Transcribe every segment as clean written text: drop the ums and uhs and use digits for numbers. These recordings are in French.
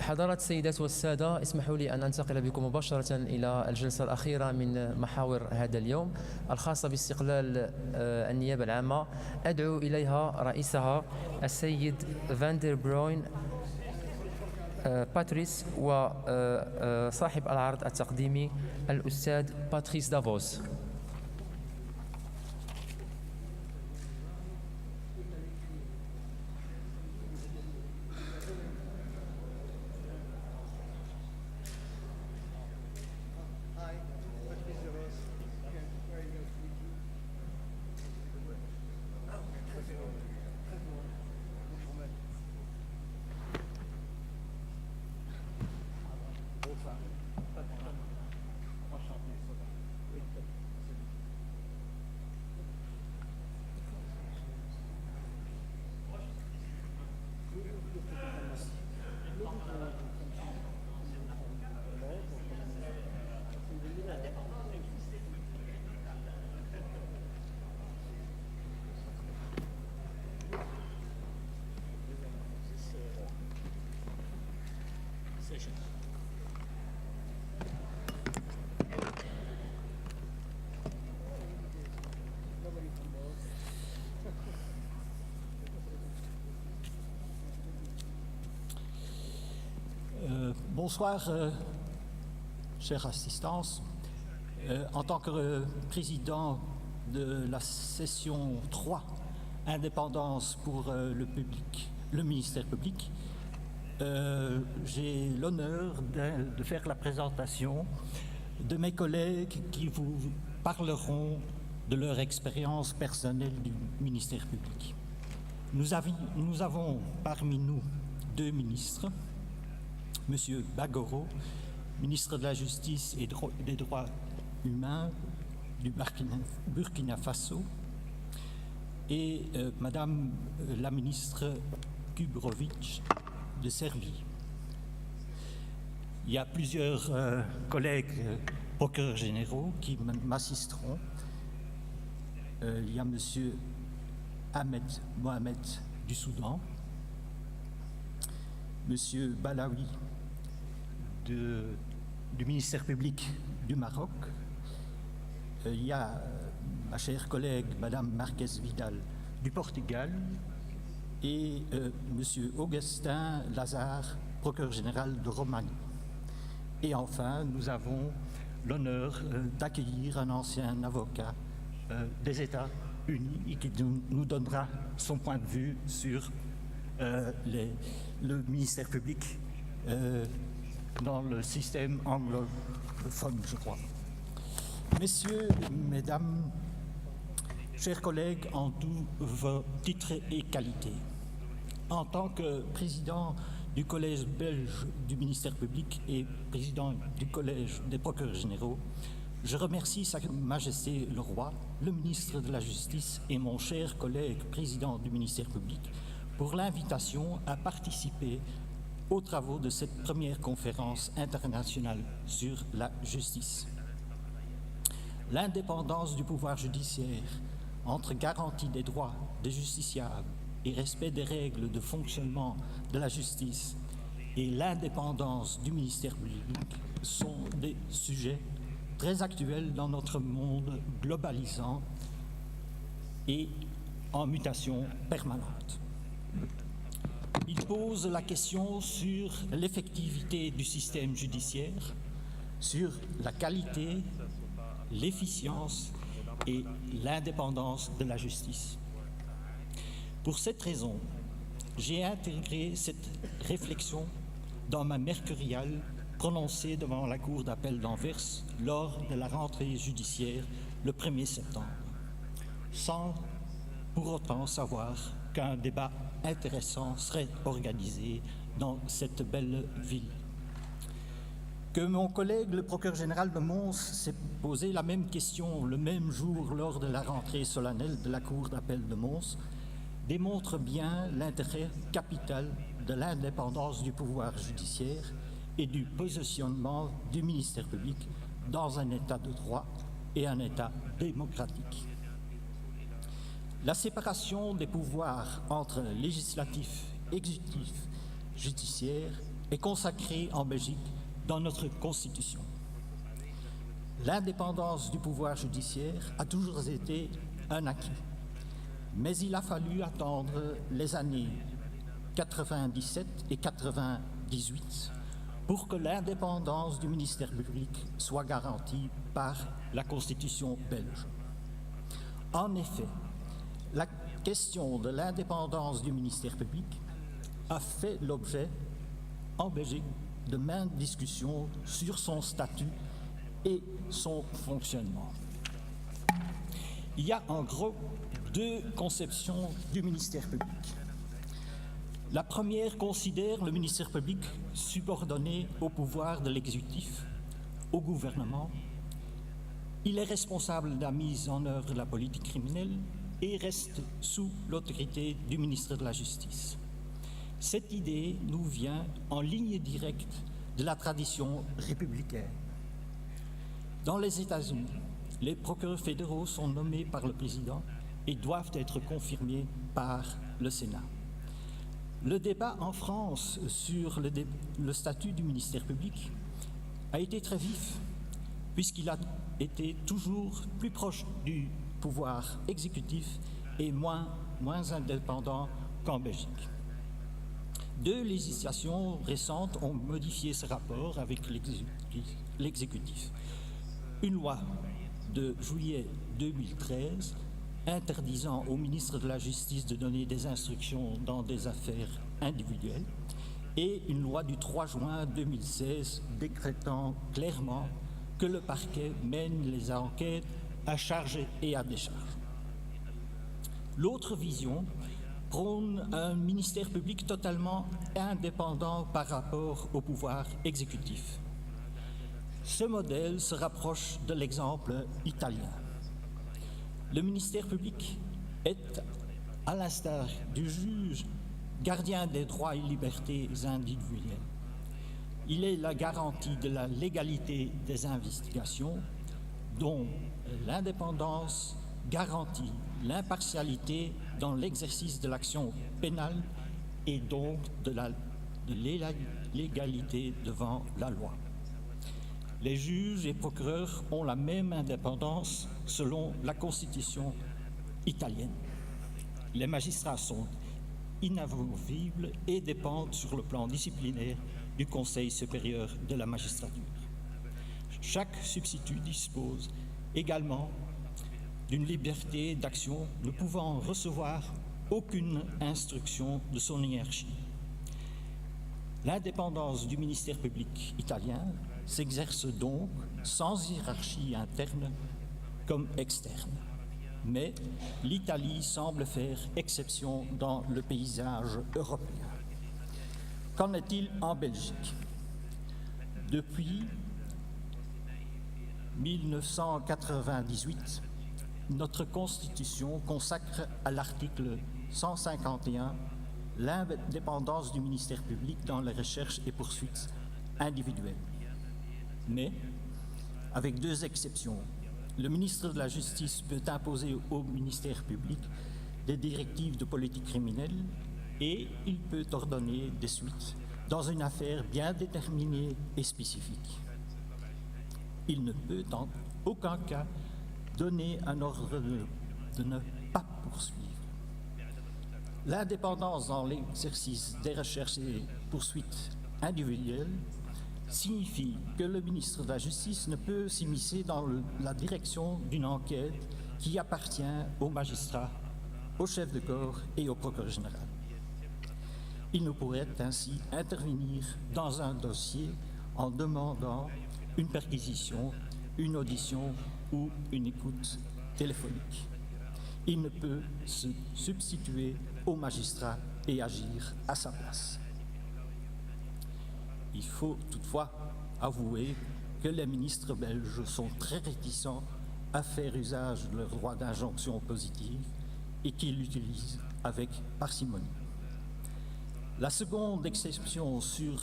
حضرات السيدات والسادة، اسمحوا لي أن أنتقل بكم مباشرة إلى الجلسة الأخيرة من محاور هذا اليوم الخاصة باستقلال النيابة العامة. أدعو إليها رئيسها السيد فاندر بروين باتريس وصاحب العرض التقديمي الأستاذ باتريس دافوس. Bonsoir, chère assistance. En tant que président de la session 3, Indépendance pour le ministère public, j'ai l'honneur de faire la présentation de mes collègues qui vous parleront de leur expérience personnelle du ministère public. Nous avons parmi nous deux ministres, M. Bagoro, ministre de la Justice et des Droits humains du Burkina Faso, et Madame la ministre Kubrovic de Serbie. Il y a plusieurs collègues procureurs généraux qui m'assisteront. Il y a M. Ahmed Mohamed du Soudan, M. Balawi du ministère public du Maroc. Il y a ma chère collègue Madame Marquez Vidal du Portugal et M. Augustin Lazare, procureur général de Roumanie. Et enfin, nous avons l'honneur d'accueillir un ancien avocat des États-Unis et qui nous donnera son point de vue sur le ministère public dans le système anglophone, je crois. Messieurs, mesdames, chers collègues, en tous vos titres et qualités, en tant que président du Collège belge du ministère public et président du Collège des procureurs généraux, je remercie Sa Majesté le Roi, le ministre de la Justice et mon cher collègue président du ministère public pour l'invitation à participer aux travaux de cette première conférence internationale sur la justice. L'indépendance du pouvoir judiciaire entre garantie des droits des justiciables et respect des règles de fonctionnement de la justice et l'indépendance du ministère public sont des sujets très actuels dans notre monde globalisant et en mutation permanente. Il pose la question sur l'effectivité du système judiciaire, sur la qualité, l'efficience et l'indépendance de la justice. Pour cette raison, j'ai intégré cette réflexion dans ma mercuriale prononcée devant la Cour d'appel d'Anvers lors de la rentrée judiciaire le 1er septembre, sans pour autant savoir qu'un débat intéressant serait organisé dans cette belle ville. Que mon collègue, le procureur général de Mons, s'est posé la même question le même jour lors de la rentrée solennelle de la Cour d'appel de Mons démontre bien l'intérêt capital de l'indépendance du pouvoir judiciaire et du positionnement du ministère public dans un État de droit et un État démocratique. La séparation des pouvoirs entre législatif, exécutif, judiciaire est consacrée en Belgique dans notre Constitution. L'indépendance du pouvoir judiciaire a toujours été un acquis, mais il a fallu attendre les années 97 et 98 pour que l'indépendance du ministère public soit garantie par la Constitution belge. En effet, la question de l'indépendance du ministère public a fait l'objet, en Belgique, de maintes discussions sur son statut et son fonctionnement. Il y a en gros deux conceptions du ministère public. La première considère le ministère public subordonné au pouvoir de l'exécutif, au gouvernement. Il est responsable de la mise en œuvre de la politique criminelle et reste sous l'autorité du ministre de la Justice. Cette idée nous vient en ligne directe de la tradition républicaine. Dans les États-Unis, les procureurs fédéraux sont nommés par le président et doivent être confirmés par le Sénat. Le débat en France sur le statut du ministère public a été très vif, puisqu'il a été toujours plus proche du pouvoir exécutif et moins indépendant qu'en Belgique. Deux législations récentes ont modifié ce rapport avec l'exécutif. Une loi de juillet 2013 interdisant au ministre de la Justice de donner des instructions dans des affaires individuelles et une loi du 3 juin 2016 décrétant clairement que le parquet mène les enquêtes à charge et à décharge. L'autre vision prône un ministère public totalement indépendant par rapport au pouvoir exécutif. Ce modèle se rapproche de l'exemple italien. Le ministère public est, à l'instar du juge, gardien des droits et libertés individuels. Il est la garantie de la légalité des investigations, dont l'indépendance garantit l'impartialité dans l'exercice de l'action pénale et donc de l'égalité devant la loi. Les juges et procureurs ont la même indépendance selon la Constitution italienne. Les magistrats sont inamovibles et dépendent sur le plan disciplinaire du Conseil supérieur de la magistrature. Chaque substitut dispose également d'une liberté d'action, ne pouvant recevoir aucune instruction de son hiérarchie. L'indépendance du ministère public italien s'exerce donc sans hiérarchie interne comme externe. Mais l'Italie semble faire exception dans le paysage européen. Qu'en est-il en Belgique? Depuis 1998, notre Constitution consacre à l'article 151 l'indépendance du ministère public dans les recherches et poursuites individuelles. Mais, avec deux exceptions, le ministre de la Justice peut imposer au ministère public des directives de politique criminelle et il peut ordonner des suites dans une affaire bien déterminée et spécifique. Il ne peut en aucun cas donner un ordre de ne pas poursuivre. L'indépendance dans l'exercice des recherches et poursuites individuelles signifie que le ministre de la Justice ne peut s'immiscer dans la direction d'une enquête qui appartient aux magistrats, au chef de corps et au procureur général. Il ne pourrait ainsi intervenir dans un dossier en demandant une perquisition, une audition ou une écoute téléphonique. Il ne peut se substituer au magistrat et agir à sa place. Il faut toutefois avouer que les ministres belges sont très réticents à faire usage de leur droit d'injonction positive et qu'ils l'utilisent avec parcimonie. La seconde exception sur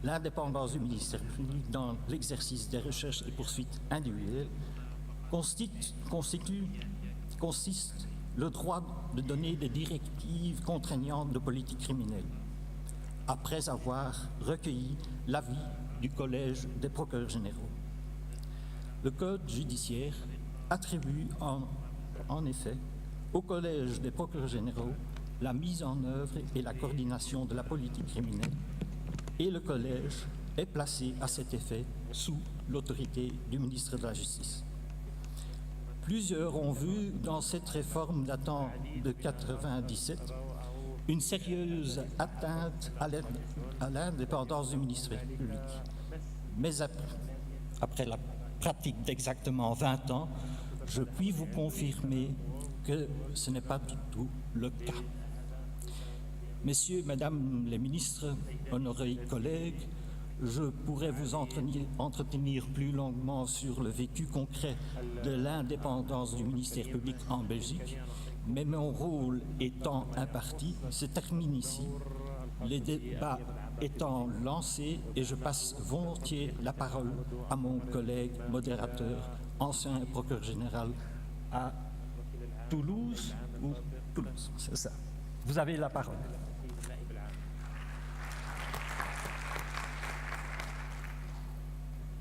l'indépendance du ministère public dans l'exercice des recherches et poursuites individuelles consiste le droit de donner des directives contraignantes de politique criminelle. après avoir recueilli l'avis du Collège des procureurs généraux. Le Code judiciaire attribue en effet au Collège des procureurs généraux la mise en œuvre et la coordination de la politique criminelle, et le Collège est placé à cet effet sous l'autorité du ministre de la Justice. Plusieurs ont vu dans cette réforme datant de 1997 une sérieuse atteinte à l'indépendance du ministère public. Mais après la pratique d'exactement 20 ans, je puis vous confirmer que ce n'est pas du tout le cas. Messieurs, Mesdames les ministres, honorés collègues, je pourrais vous entretenir plus longuement sur le vécu concret de l'indépendance du ministère public en Belgique, mais mon rôle étant imparti se termine ici, les débats étant lancés, et je passe volontiers la parole à mon collègue modérateur, ancien procureur général à Toulouse ou Toulouse, c'est ça. Vous avez la parole.